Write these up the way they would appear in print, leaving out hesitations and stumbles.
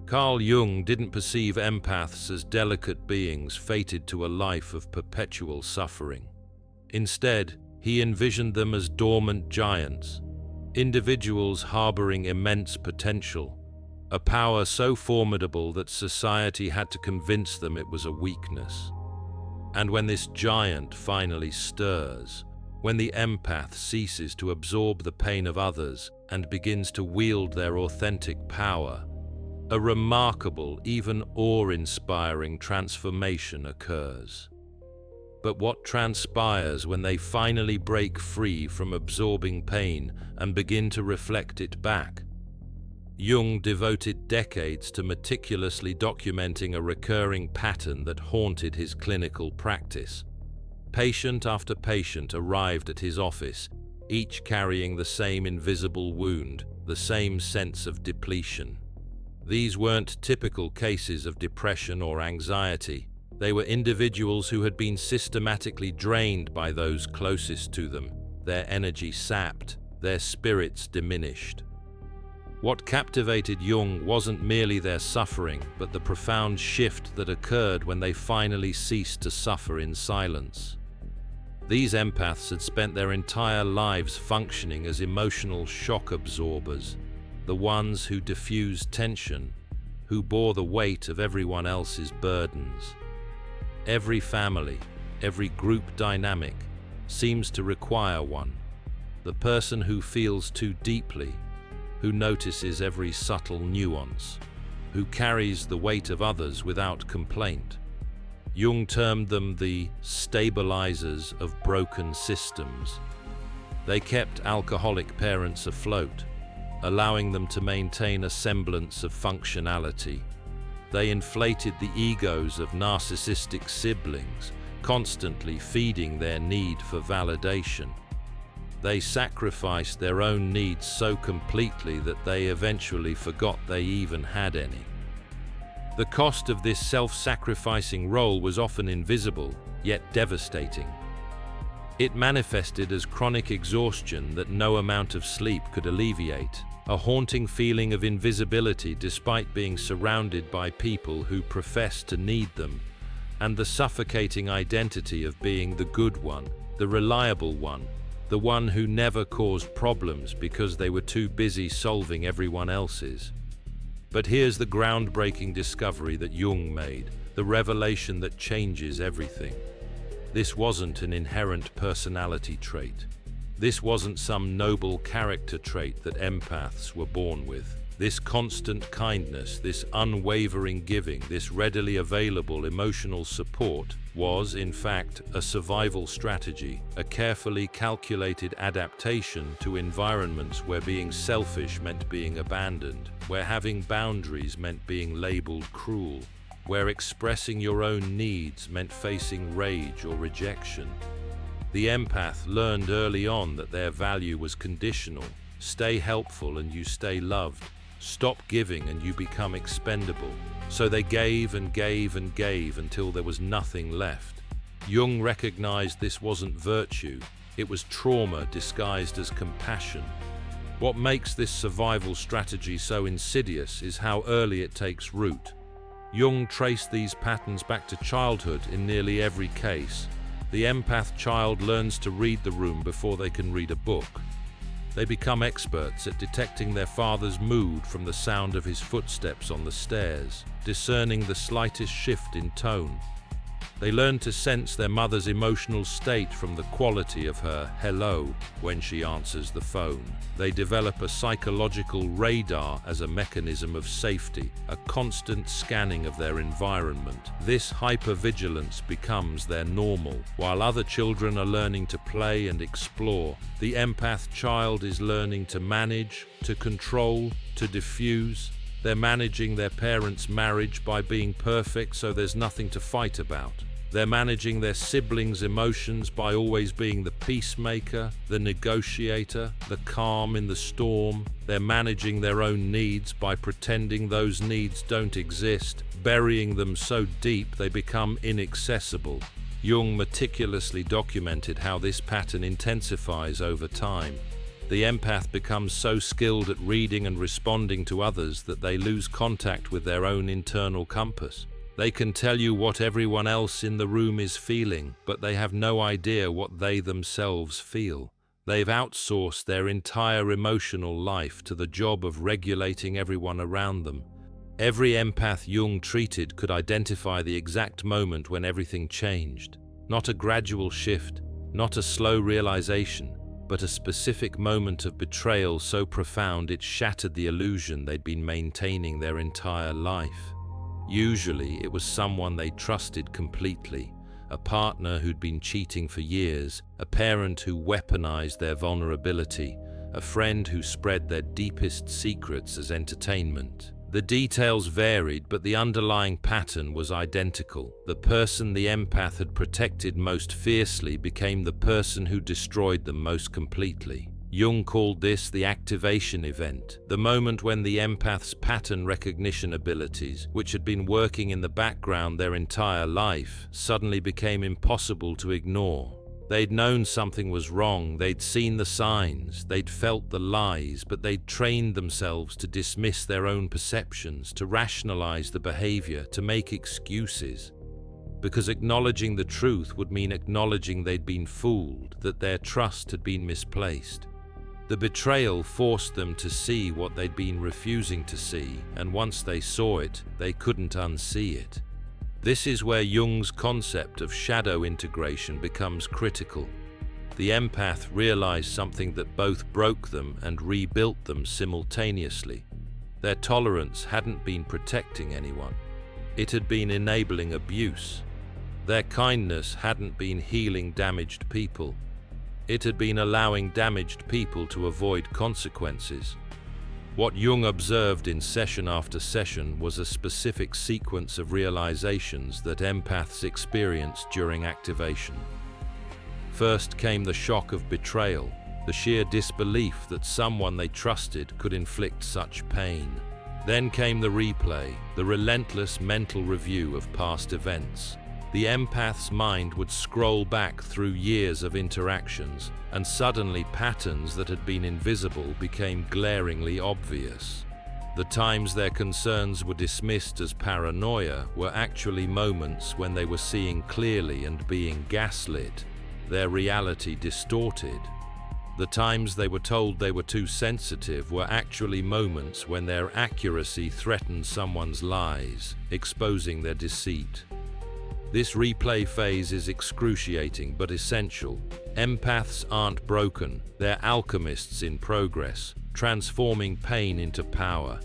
Carl Jung didn't perceive empaths as delicate beings fated to a life of perpetual suffering. Instead, he envisioned them as dormant giants, individuals harboring immense potential, a power so formidable that society had to convince them it was a weakness. And when this giant finally stirs, when the empath ceases to absorb the pain of others and begins to wield their authentic power, a remarkable, even awe-inspiring transformation occurs. But what transpires when they finally break free from absorbing pain and begin to reflect it back? Jung devoted decades to meticulously documenting a recurring pattern that haunted his clinical practice. Patient after patient arrived at his office, each carrying the same invisible wound, the same sense of depletion. These weren't typical cases of depression or anxiety. They were individuals who had been systematically drained by those closest to them, their energy sapped, their spirits diminished. What captivated Jung wasn't merely their suffering, but the profound shift that occurred when they finally ceased to suffer in silence. These empaths had spent their entire lives functioning as emotional shock absorbers, the ones who diffused tension, who bore the weight of everyone else's burdens. Every family, every group dynamic seems to require one, the person who feels too deeply, who notices every subtle nuance, who carries the weight of others without complaint. Jung termed them the stabilizers of broken systems. They kept alcoholic parents afloat, allowing them to maintain a semblance of functionality. They inflated the egos of narcissistic siblings, constantly feeding their need for validation. They sacrificed their own needs so completely that they eventually forgot they even had any. The cost of this self-sacrificing role was often invisible, yet devastating. It manifested as chronic exhaustion that no amount of sleep could alleviate, a haunting feeling of invisibility despite being surrounded by people who professed to need them, and the suffocating identity of being the good one, the reliable one, the one who never caused problems because they were too busy solving everyone else's. But here's the groundbreaking discovery that Jung made, the revelation that changes everything. This wasn't an inherent personality trait. This wasn't some noble character trait that empaths were born with. This constant kindness, this unwavering giving, this readily available emotional support was, in fact, a survival strategy, a carefully calculated adaptation to environments where being selfish meant being abandoned, where having boundaries meant being labeled cruel, where expressing your own needs meant facing rage or rejection. The empath learned early on that their value was conditional. Stay helpful and you stay loved. Stop giving and you become expendable. So they gave and gave and gave until there was nothing left. Jung recognized this wasn't virtue, it was trauma disguised as compassion. What makes this survival strategy so insidious is how early it takes root. Jung traced these patterns back to childhood in nearly every case. The empath child learns to read the room before they can read a book. They become experts at detecting their father's mood from the sound of his footsteps on the stairs, discerning the slightest shift in tone. They learn to sense their mother's emotional state from the quality of her hello when she answers the phone. They develop a psychological radar as a mechanism of safety, a constant scanning of their environment. This hypervigilance becomes their normal. While other children are learning to play and explore, the empath child is learning to manage, to control, to diffuse. They're managing their parents' marriage by being perfect so there's nothing to fight about. They're managing their siblings' emotions by always being the peacemaker, the negotiator, the calm in the storm. They're managing their own needs by pretending those needs don't exist, burying them so deep they become inaccessible. Jung meticulously documented how this pattern intensifies over time. The empath becomes so skilled at reading and responding to others that they lose contact with their own internal compass. They can tell you what everyone else in the room is feeling, but they have no idea what they themselves feel. They've outsourced their entire emotional life to the job of regulating everyone around them. Every empath Jung treated could identify the exact moment when everything changed. Not a gradual shift, not a slow realization, but a specific moment of betrayal so profound it shattered the illusion they'd been maintaining their entire life. Usually, it was someone they trusted completely, a partner who'd been cheating for years, a parent who weaponized their vulnerability, a friend who spread their deepest secrets as entertainment. The details varied, but the underlying pattern was identical. The person the empath had protected most fiercely became the person who destroyed them most completely. Jung called this the activation event, the moment when the empath's pattern recognition abilities, which had been working in the background their entire life, suddenly became impossible to ignore. They'd known something was wrong, they'd seen the signs, they'd felt the lies, but they'd trained themselves to dismiss their own perceptions, to rationalize the behavior, to make excuses. Because acknowledging the truth would mean acknowledging they'd been fooled, that their trust had been misplaced. The betrayal forced them to see what they'd been refusing to see, and once they saw it, they couldn't unsee it. This is where Jung's concept of shadow integration becomes critical. The empath realized something that both broke them and rebuilt them simultaneously. Their tolerance hadn't been protecting anyone. It had been enabling abuse. Their kindness hadn't been healing damaged people. It had been allowing damaged people to avoid consequences. What Jung observed in session after session was a specific sequence of realizations that empaths experienced during activation. First came the shock of betrayal, the sheer disbelief that someone they trusted could inflict such pain. Then came the replay, the relentless mental review of past events. The empath's mind would scroll back through years of interactions, and suddenly patterns that had been invisible became glaringly obvious. The times their concerns were dismissed as paranoia were actually moments when they were seeing clearly and being gaslit, their reality distorted. The times they were told they were too sensitive were actually moments when their accuracy threatened someone's lies, exposing their deceit. This replay phase is excruciating but essential. Empaths aren't broken, they're alchemists in progress, transforming pain into power.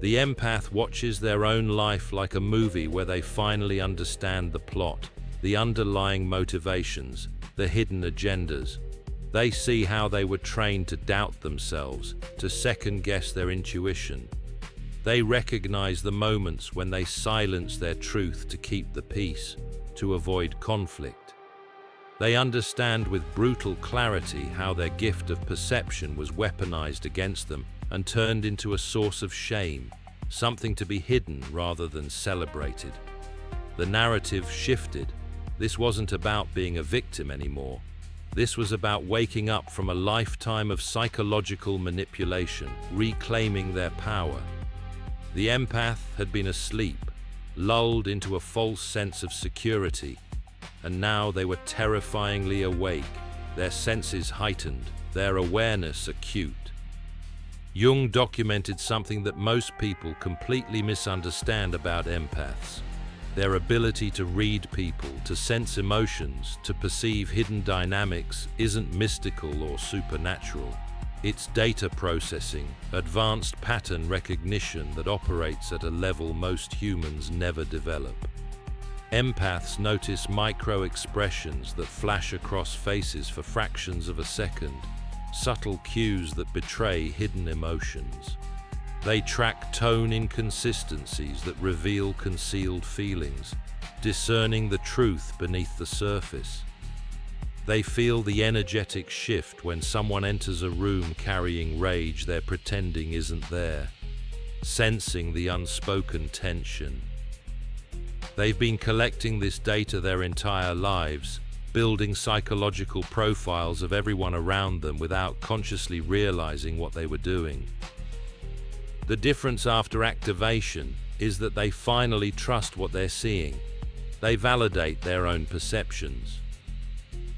The empath watches their own life like a movie where they finally understand the plot, the underlying motivations, the hidden agendas. They see how they were trained to doubt themselves, to second-guess their intuition. They recognize the moments when they silence their truth to keep the peace, to avoid conflict. They understand with brutal clarity how their gift of perception was weaponized against them and turned into a source of shame, something to be hidden rather than celebrated. The narrative shifted. This wasn't about being a victim anymore. This was about waking up from a lifetime of psychological manipulation, reclaiming their power. The empath had been asleep, lulled into a false sense of security, and now they were terrifyingly awake, their senses heightened, their awareness acute. Jung documented something that most people completely misunderstand about empaths: their ability to read people, to sense emotions, to perceive hidden dynamics isn't mystical or supernatural. It's data processing, advanced pattern recognition that operates at a level most humans never develop. Empaths notice micro-expressions that flash across faces for fractions of a second, subtle cues that betray hidden emotions. They track tone inconsistencies that reveal concealed feelings, discerning the truth beneath the surface. They feel the energetic shift when someone enters a room carrying rage they're pretending isn't there, sensing the unspoken tension. They've been collecting this data their entire lives, building psychological profiles of everyone around them without consciously realizing what they were doing. The difference after activation is that they finally trust what they're seeing. They validate their own perceptions.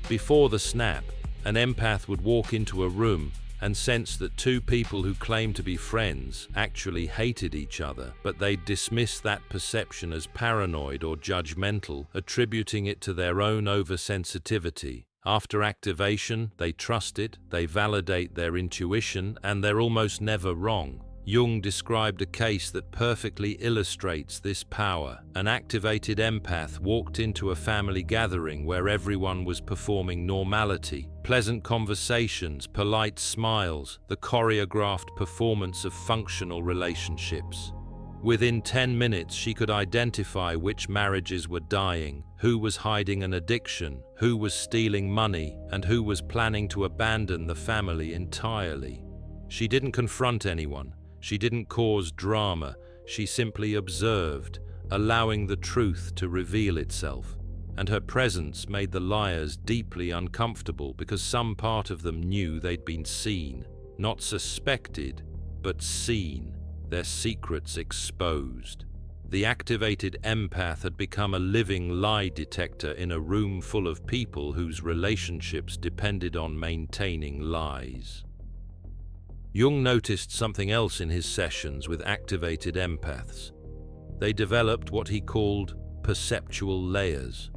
Before the snap, an empath would walk into a room and sense that two people who claimed to be friends actually hated each other, but they'd dismiss that perception as paranoid or judgmental, attributing it to their own oversensitivity. After activation, they trust it, they validate their intuition, and they're almost never wrong. Jung described a case that perfectly illustrates this power. An activated empath walked into a family gathering where everyone was performing normality. Pleasant conversations, polite smiles, the choreographed performance of functional relationships. Within 10 minutes, she could identify which marriages were dying, who was hiding an addiction, who was stealing money, and who was planning to abandon the family entirely. She didn't confront anyone. She didn't cause drama, she simply observed, allowing the truth to reveal itself. And her presence made the liars deeply uncomfortable because some part of them knew they'd been seen, not suspected, but seen, their secrets exposed. The activated empath had become a living lie detector in a room full of people whose relationships depended on maintaining lies. Jung noticed something else in his sessions with activated empaths. They developed what he called perpetual layers.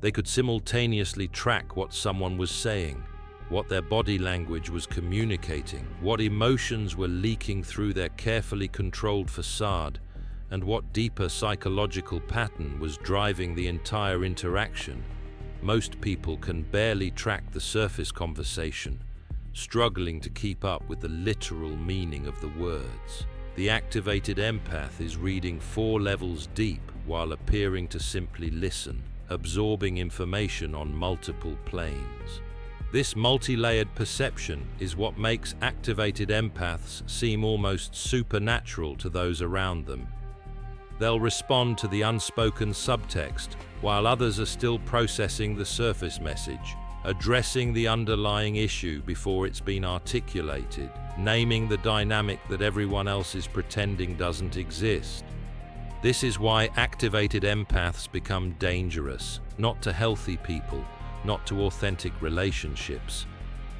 They could simultaneously track what someone was saying, what their body language was communicating, what emotions were leaking through their carefully controlled facade, and what deeper psychological pattern was driving the entire interaction. Most people can barely track the surface conversation, struggling to keep up with the literal meaning of the words. The activated empath is reading 4 levels deep while appearing to simply listen, absorbing information on multiple planes. This multi-layered perception is what makes activated empaths seem almost supernatural to those around them. They'll respond to the unspoken subtext while others are still processing the surface message, addressing the underlying issue before it's been articulated, naming the dynamic that everyone else is pretending doesn't exist. This is why activated empaths become dangerous, not to healthy people, not to authentic relationships.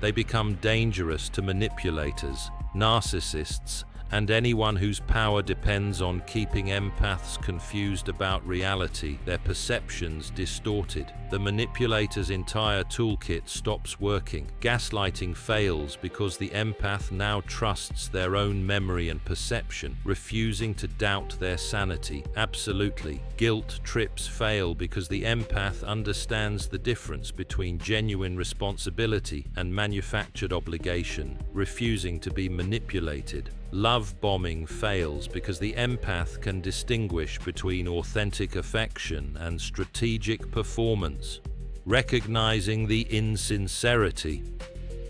They become dangerous to manipulators, narcissists, and anyone whose power depends on keeping empaths confused about reality, their perceptions distorted. The manipulator's entire toolkit stops working. Gaslighting fails because the empath now trusts their own memory and perception, refusing to doubt their sanity. Absolutely. Guilt trips fail because the empath understands the difference between genuine responsibility and manufactured obligation, refusing to be manipulated. Love bombing fails because the empath can distinguish between authentic affection and strategic performance, recognizing the insincerity.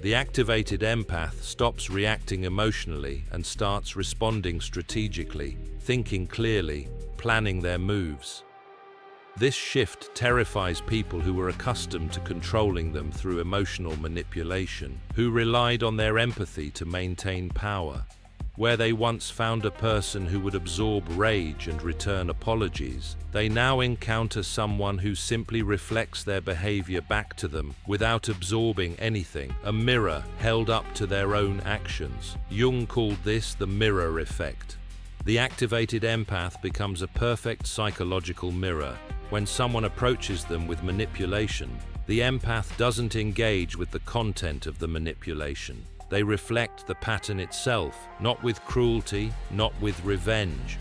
The activated empath stops reacting emotionally and starts responding strategically, thinking clearly, planning their moves. This shift terrifies people who were accustomed to controlling them through emotional manipulation, who relied on their empathy to maintain power. Where they once found a person who would absorb rage and return apologies, they now encounter someone who simply reflects their behavior back to them without absorbing anything, a mirror held up to their own actions. Jung called this the mirror effect. The activated empath becomes a perfect psychological mirror. When someone approaches them with manipulation, the empath doesn't engage with the content of the manipulation. They reflect the pattern itself, not with cruelty, not with revenge,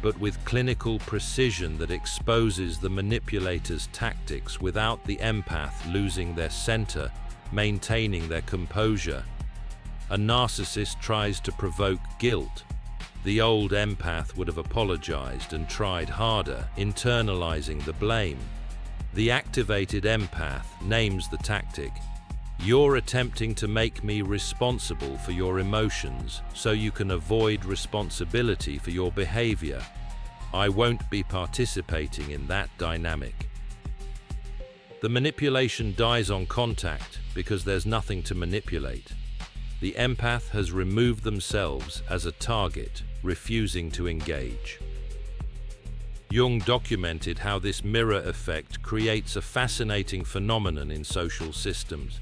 but with clinical precision that exposes the manipulator's tactics without the empath losing their center, maintaining their composure. A narcissist tries to provoke guilt. The old empath would have apologized and tried harder, internalizing the blame. The activated empath names the tactic. You're attempting to make me responsible for your emotions so you can avoid responsibility for your behavior. I won't be participating in that dynamic. The manipulation dies on contact because there's nothing to manipulate. The empath has removed themselves as a target, refusing to engage. Jung documented how this mirror effect creates a fascinating phenomenon in social systems.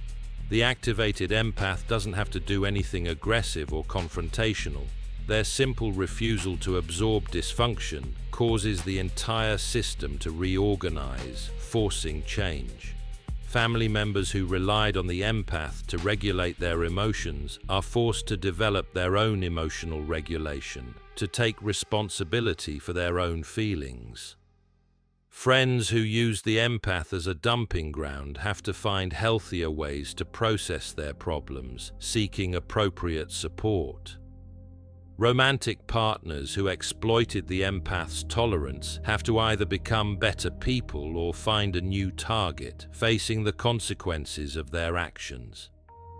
The activated empath doesn't have to do anything aggressive or confrontational. Their simple refusal to absorb dysfunction causes the entire system to reorganize, forcing change. Family members who relied on the empath to regulate their emotions are forced to develop their own emotional regulation, to take responsibility for their own feelings. Friends who use the empath as a dumping ground have to find healthier ways to process their problems, seeking appropriate support. Romantic partners who exploited the empath's tolerance have to either become better people or find a new target, facing the consequences of their actions.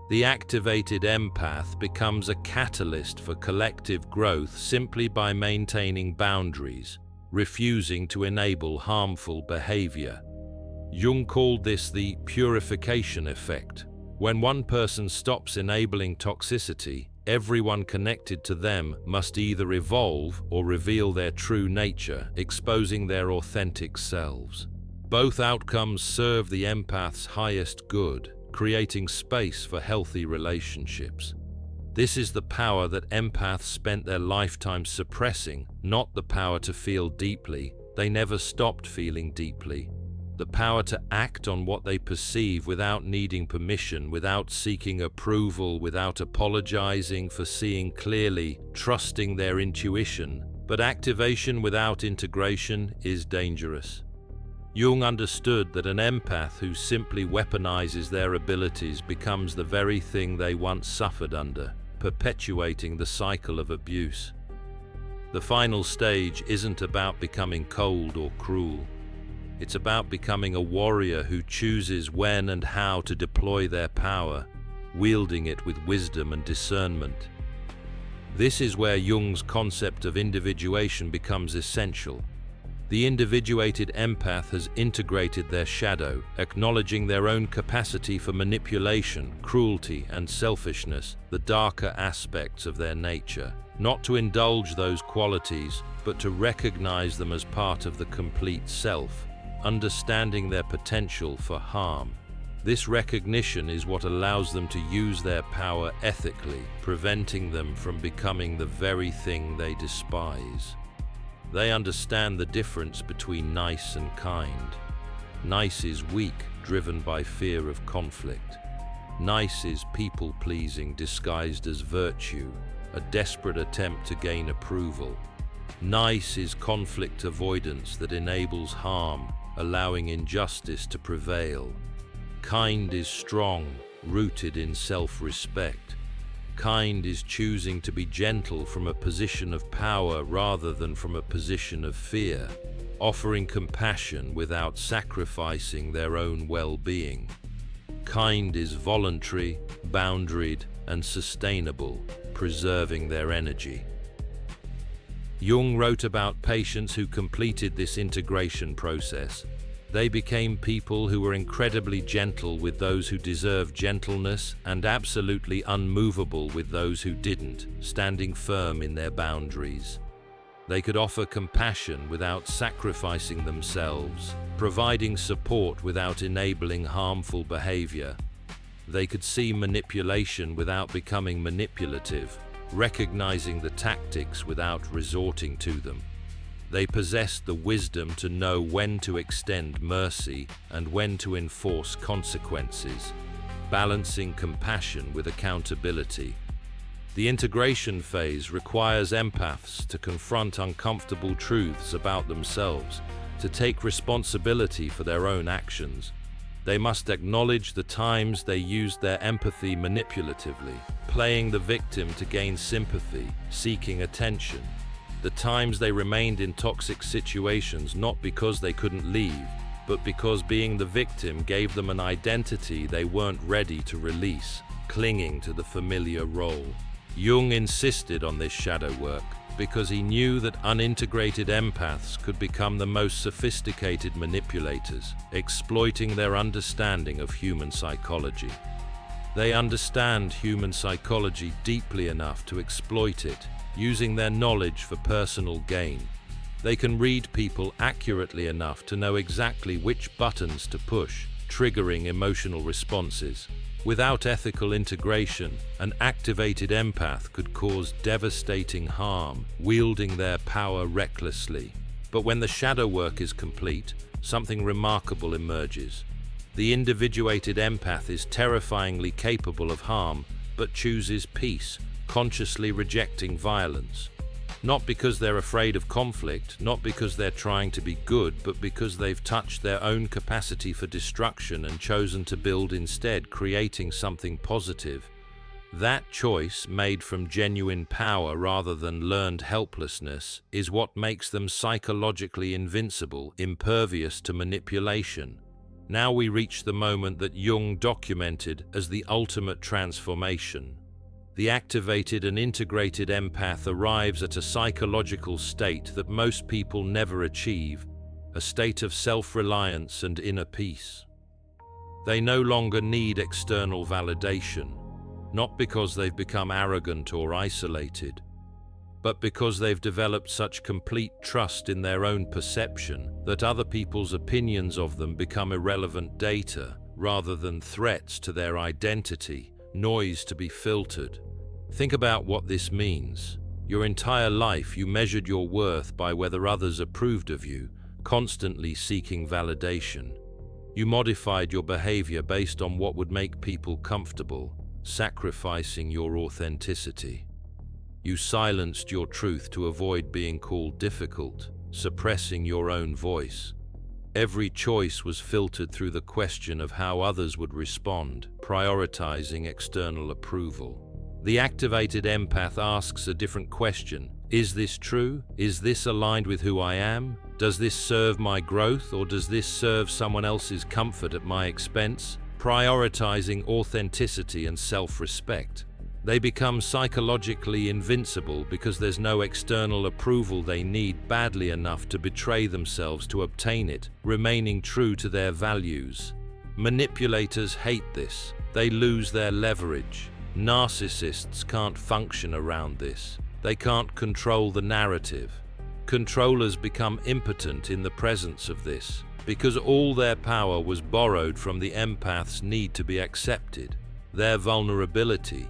The activated empath becomes a catalyst for collective growth simply by maintaining boundaries, refusing to enable harmful behavior. Jung called this the purification effect. When one person stops enabling toxicity, everyone connected to them must either evolve or reveal their true nature, exposing their authentic selves. Both outcomes serve the empath's highest good, creating space for healthy relationships. This is the power that empaths spent their lifetime suppressing, not the power to feel deeply. They never stopped feeling deeply. The power to act on what they perceive without needing permission, without seeking approval, without apologizing for seeing clearly, trusting their intuition. But activation without integration is dangerous. Jung understood that an empath who simply weaponizes their abilities becomes the very thing they once suffered under, perpetuating the cycle of abuse. The final stage isn't about becoming cold or cruel. It's about becoming a warrior who chooses when and how to deploy their power, wielding it with wisdom and discernment. This is where Jung's concept of individuation becomes essential. The individuated empath has integrated their shadow, acknowledging their own capacity for manipulation, cruelty, and selfishness, the darker aspects of their nature. Not to indulge those qualities, but to recognize them as part of the complete self, understanding their potential for harm. This recognition is what allows them to use their power ethically, preventing them from becoming the very thing they despise. They understand the difference between nice and kind. Nice is weak, driven by fear of conflict. Nice is people-pleasing disguised as virtue, a desperate attempt to gain approval. Nice is conflict avoidance that enables harm, allowing injustice to prevail. Kind is strong, rooted in self-respect. Kind is choosing to be gentle from a position of power rather than from a position of fear, offering compassion without sacrificing their own well-being. Kind is voluntary, boundaried, and sustainable, preserving their energy. Jung wrote about patients who completed this integration process. They became people who were incredibly gentle with those who deserved gentleness and absolutely unmovable with those who didn't, standing firm in their boundaries. They could offer compassion without sacrificing themselves, providing support without enabling harmful behavior. They could see manipulation without becoming manipulative, recognizing the tactics without resorting to them. They possessed the wisdom to know when to extend mercy and when to enforce consequences, balancing compassion with accountability. The integration phase requires empaths to confront uncomfortable truths about themselves, to take responsibility for their own actions. They must acknowledge the times they used their empathy manipulatively, playing the victim to gain sympathy, seeking attention. The times they remained in toxic situations not because they couldn't leave, but because being the victim gave them an identity they weren't ready to release, clinging to the familiar role. Jung insisted on this shadow work because he knew that unintegrated empaths could become the most sophisticated manipulators, exploiting their understanding of human psychology. They understand human psychology deeply enough to exploit it, using their knowledge for personal gain. They can read people accurately enough to know exactly which buttons to push, triggering emotional responses. Without ethical integration, an activated empath could cause devastating harm, wielding their power recklessly. But when the shadow work is complete, something remarkable emerges. The individuated empath is terrifyingly capable of harm, but chooses peace, consciously rejecting violence. Not because they're afraid of conflict, not because they're trying to be good, but because they've touched their own capacity for destruction and chosen to build instead, creating something positive. That choice, made from genuine power rather than learned helplessness, is what makes them psychologically invincible, impervious to manipulation. Now we reach the moment that Jung documented as the ultimate transformation. The activated and integrated empath arrives at a psychological state that most people never achieve, a state of self-reliance and inner peace. They no longer need external validation, not because they've become arrogant or isolated, but because they've developed such complete trust in their own perception that other people's opinions of them become irrelevant data rather than threats to their identity, noise to be filtered. Think about what this means. Your entire life you measured your worth by whether others approved of you, constantly seeking validation. You modified your behavior based on what would make people comfortable, sacrificing your authenticity. You silenced your truth to avoid being called difficult, suppressing your own voice. Every choice was filtered through the question of how others would respond, prioritizing external approval. The activated empath asks a different question. Is this true? Is this aligned with who I am? Does this serve my growth, or does this serve someone else's comfort at my expense? Prioritizing authenticity and self-respect. They become psychologically invincible because there's no external approval they need badly enough to betray themselves to obtain it, remaining true to their values. Manipulators hate this. They lose their leverage. Narcissists can't function around this. They can't control the narrative. Controllers become impotent in the presence of this, because all their power was borrowed from the empath's need to be accepted, their vulnerability.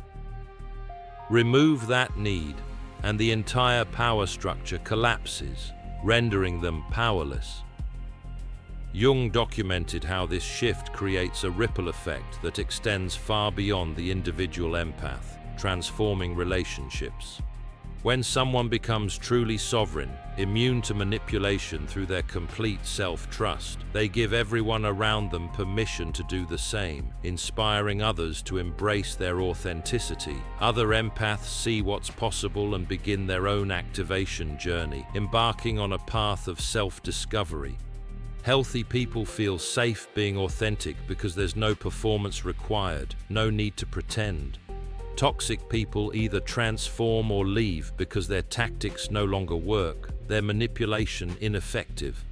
Remove that need, and the entire power structure collapses, rendering them powerless. Jung documented how this shift creates a ripple effect that extends far beyond the individual empath, transforming relationships. When someone becomes truly sovereign, immune to manipulation through their complete self-trust, they give everyone around them permission to do the same, inspiring others to embrace their authenticity. Other empaths see what's possible and begin their own activation journey, embarking on a path of self-discovery. Healthy people feel safe being authentic because there's no performance required, no need to pretend. Toxic people either transform or leave because their tactics no longer work, their manipulation ineffective.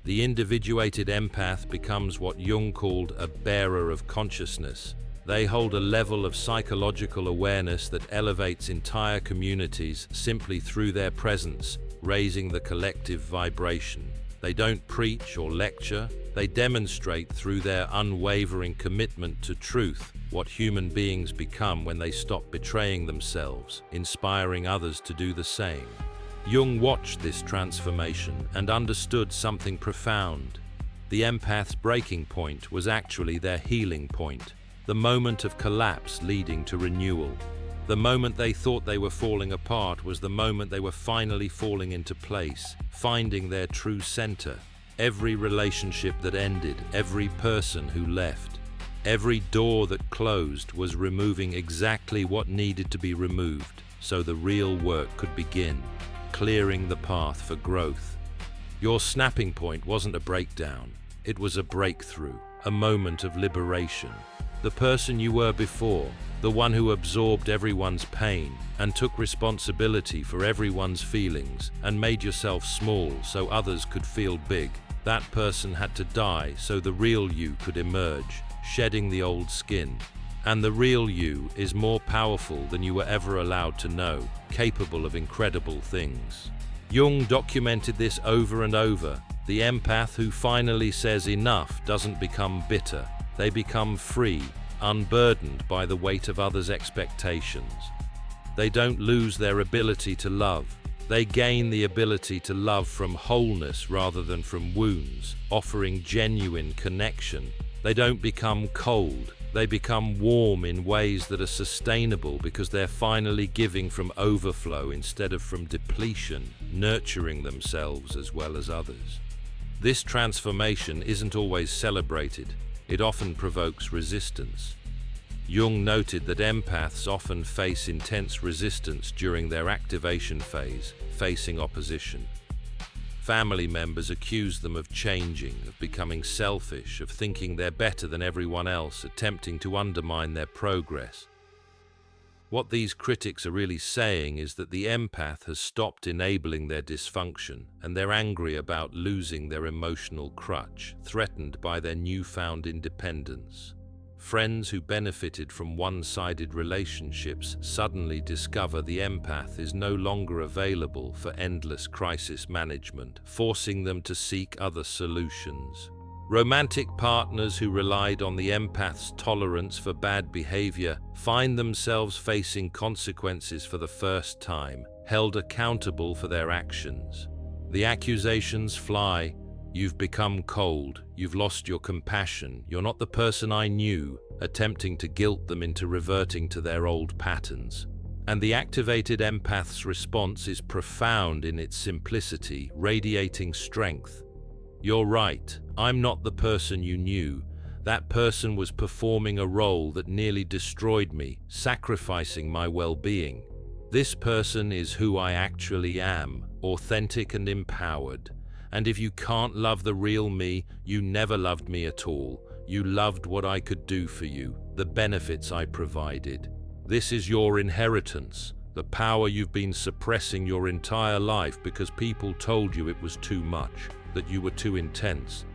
The individuated empath becomes what Jung called a bearer of consciousness. They hold a level of psychological awareness that elevates entire communities simply through their presence, raising the collective vibration. They don't preach or lecture, they demonstrate through their unwavering commitment to truth what human beings become when they stop betraying themselves, inspiring others to do the same. Jung watched this transformation and understood something profound. The empath's breaking point was actually their healing point, the moment of collapse leading to renewal. The moment they thought they were falling apart was the moment they were finally falling into place, finding their true center. Every relationship that ended, every person who left, every door that closed was removing exactly what needed to be removed so the real work could begin, clearing the path for growth. Your snapping point wasn't a breakdown, it was a breakthrough, a moment of liberation. The person you were before, the one who absorbed everyone's pain and took responsibility for everyone's feelings and made yourself small so others could feel big. That person had to die so the real you could emerge, shedding the old skin. And the real you is more powerful than you were ever allowed to know, capable of incredible things. Jung documented this over and over. The empath who finally says enough doesn't become bitter. They become free, unburdened by the weight of others' expectations. They don't lose their ability to love. They gain the ability to love from wholeness rather than from wounds, offering genuine connection. They don't become cold. They become warm in ways that are sustainable because they're finally giving from overflow instead of from depletion, nurturing themselves as well as others. This transformation isn't always celebrated. It often provokes resistance. Jung noted that empaths often face intense resistance during their activation phase, facing opposition. Family members accuse them of changing, of becoming selfish, of thinking they're better than everyone else, attempting to undermine their progress. What these critics are really saying is that the empath has stopped enabling their dysfunction, and they're angry about losing their emotional crutch, threatened by their newfound independence. Friends who benefited from one-sided relationships suddenly discover the empath is no longer available for endless crisis management, forcing them to seek other solutions. Romantic partners who relied on the empath's tolerance for bad behavior find themselves facing consequences for the first time, held accountable for their actions. The accusations fly. You've become cold, you've lost your compassion, you're not the person I knew, attempting to guilt them into reverting to their old patterns. And the activated empath's response is profound in its simplicity, radiating strength. You're right, I'm not the person you knew. That person was performing a role that nearly destroyed me, sacrificing my well-being. This person is who I actually am, authentic and empowered. And if you can't love the real me, you never loved me at all. You loved what I could do for you, the benefits I provided. This is your inheritance, the power you've been suppressing your entire life because people told you it was too much, that you were too intense.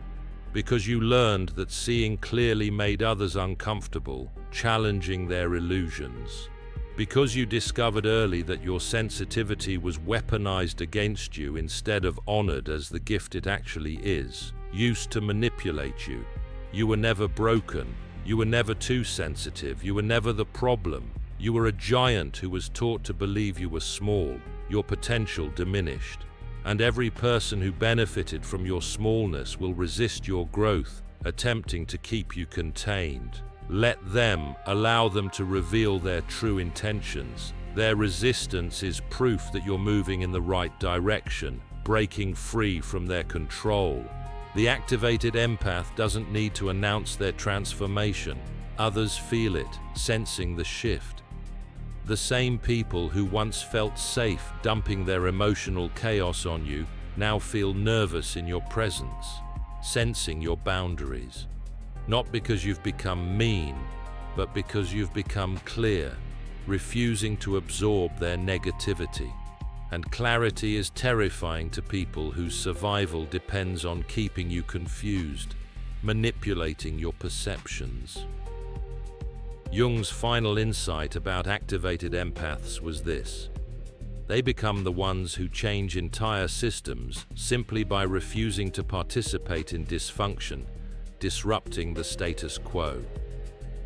Because you learned that seeing clearly made others uncomfortable, challenging their illusions. Because you discovered early that your sensitivity was weaponized against you instead of honored as the gift it actually is, used to manipulate you. You were never broken. You were never too sensitive. You were never the problem. You were a giant who was taught to believe you were small, your potential diminished. And every person who benefited from your smallness will resist your growth, attempting to keep you contained. Let them, allow them to reveal their true intentions. Their resistance is proof that you're moving in the right direction, breaking free from their control. The activated empath doesn't need to announce their transformation. Others feel it, sensing the shift. The same people who once felt safe dumping their emotional chaos on you now feel nervous in your presence, sensing your boundaries. Not because you've become mean, but because you've become clear, refusing to absorb their negativity. And clarity is terrifying to people whose survival depends on keeping you confused, manipulating your perceptions. Jung's final insight about activated empaths was this. They become the ones who change entire systems simply by refusing to participate in dysfunction, disrupting the status quo.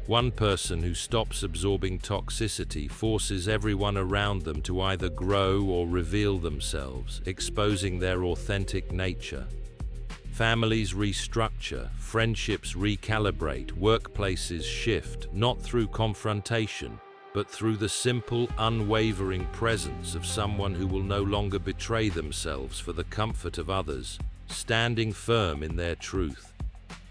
One person who stops absorbing toxicity forces everyone around them to either grow or reveal themselves, exposing their authentic nature. Families restructure, friendships recalibrate, workplaces shift, not through confrontation, but through the simple, unwavering presence of someone who will no longer betray themselves for the comfort of others, standing firm in their truth.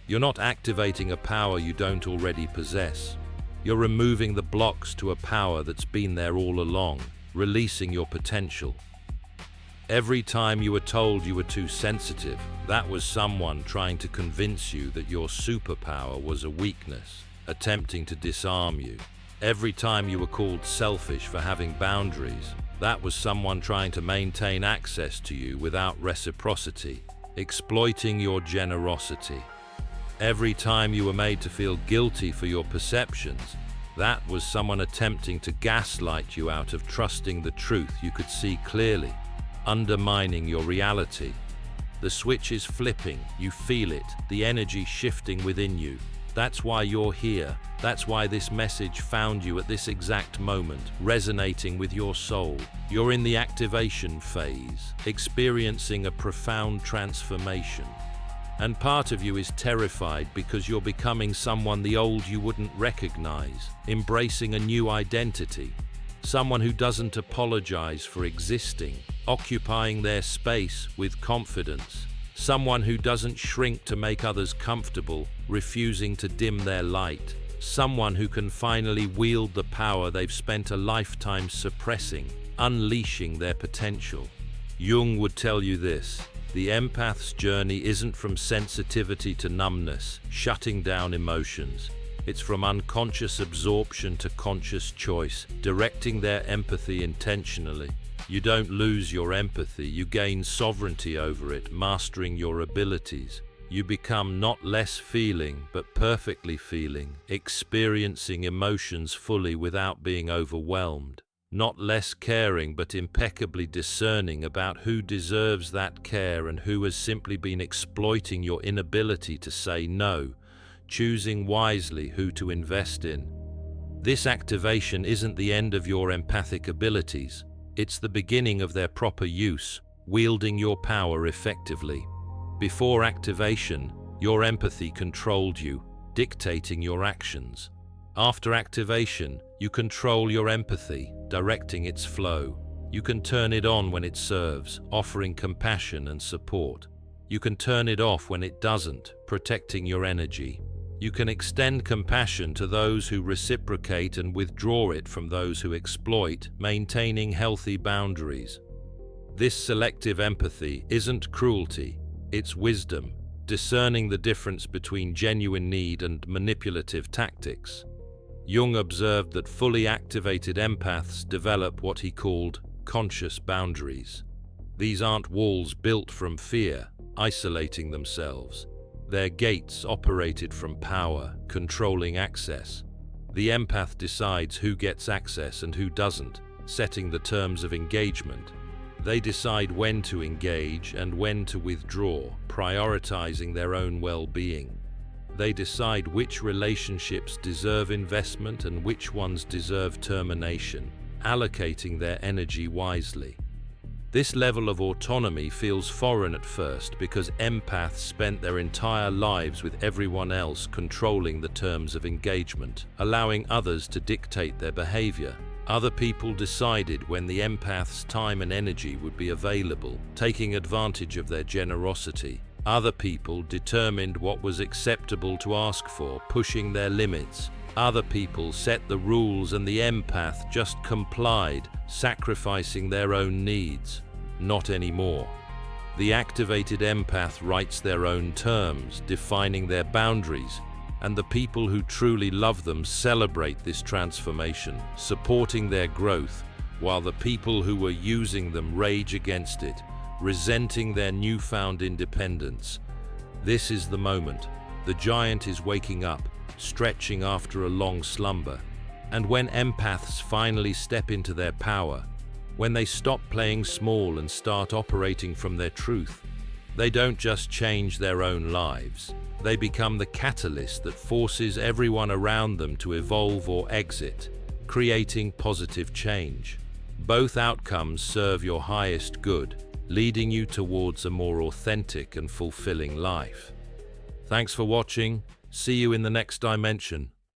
You're not activating a power you don't already possess. You're removing the blocks to a power that's been there all along, releasing your potential. Every time you were told you were too sensitive, that was someone trying to convince you that your superpower was a weakness, attempting to disarm you. Every time you were called selfish for having boundaries, that was someone trying to maintain access to you without reciprocity, exploiting your generosity. Every time you were made to feel guilty for your perceptions, that was someone attempting to gaslight you out of trusting the truth you could see clearly, undermining your reality. The switch is flipping, you feel it, the energy shifting within you. That's why you're here. That's why this message found you at this exact moment, resonating with your soul. You're in the activation phase, experiencing a profound transformation. And part of you is terrified because you're becoming someone the old you wouldn't recognize, embracing a new identity. Someone who doesn't apologize for existing, occupying their space with confidence. Someone who doesn't shrink to make others comfortable, refusing to dim their light. Someone who can finally wield the power they've spent a lifetime suppressing, unleashing their potential. Jung would tell you this: the empath's journey isn't from sensitivity to numbness, shutting down emotions. It's from unconscious absorption to conscious choice, directing their empathy intentionally. You don't lose your empathy, you gain sovereignty over it, mastering your abilities. You become not less feeling, but perfectly feeling, experiencing emotions fully without being overwhelmed. Not less caring, but impeccably discerning about who deserves that care and who has simply been exploiting your inability to say no, choosing wisely who to invest in. This activation isn't the end of your empathic abilities. It's the beginning of their proper use, wielding your power effectively. Before activation, your empathy controlled you, dictating your actions. After activation, you control your empathy, directing its flow. You can turn it on when it serves, offering compassion and support. You can turn it off when it doesn't, protecting your energy. You can extend compassion to those who reciprocate and withdraw it from those who exploit, maintaining healthy boundaries. This selective empathy isn't cruelty, it's wisdom, discerning the difference between genuine need and manipulative tactics. Jung observed that fully activated empaths develop what he called conscious boundaries. These aren't walls built from fear, isolating themselves. They're gates operated from power, controlling access. The empath decides who gets access and who doesn't, setting the terms of engagement. They decide when to engage and when to withdraw, prioritizing their own well-being. They decide which relationships deserve investment and which ones deserve termination, allocating their energy wisely. This level of autonomy feels foreign at first because empaths spent their entire lives with everyone else controlling the terms of engagement, allowing others to dictate their behavior. Other people decided when the empath's time and energy would be available, taking advantage of their generosity. Other people determined what was acceptable to ask for, pushing their limits. Other people set the rules and the empath just complied, sacrificing their own needs. Not anymore. The activated empath writes their own terms, defining their boundaries, and the people who truly love them celebrate this transformation, supporting their growth, while the people who were using them rage against it, resenting their newfound independence. This is the moment. The giant is waking up, stretching after a long slumber. And when empaths finally step into their power, when they stop playing small and start operating from their truth, they don't just change their own lives. They become the catalyst that forces everyone around them to evolve or exit, creating positive change. Both outcomes serve your highest good, leading you towards a more authentic and fulfilling life. Thanks for watching. See you in the next dimension.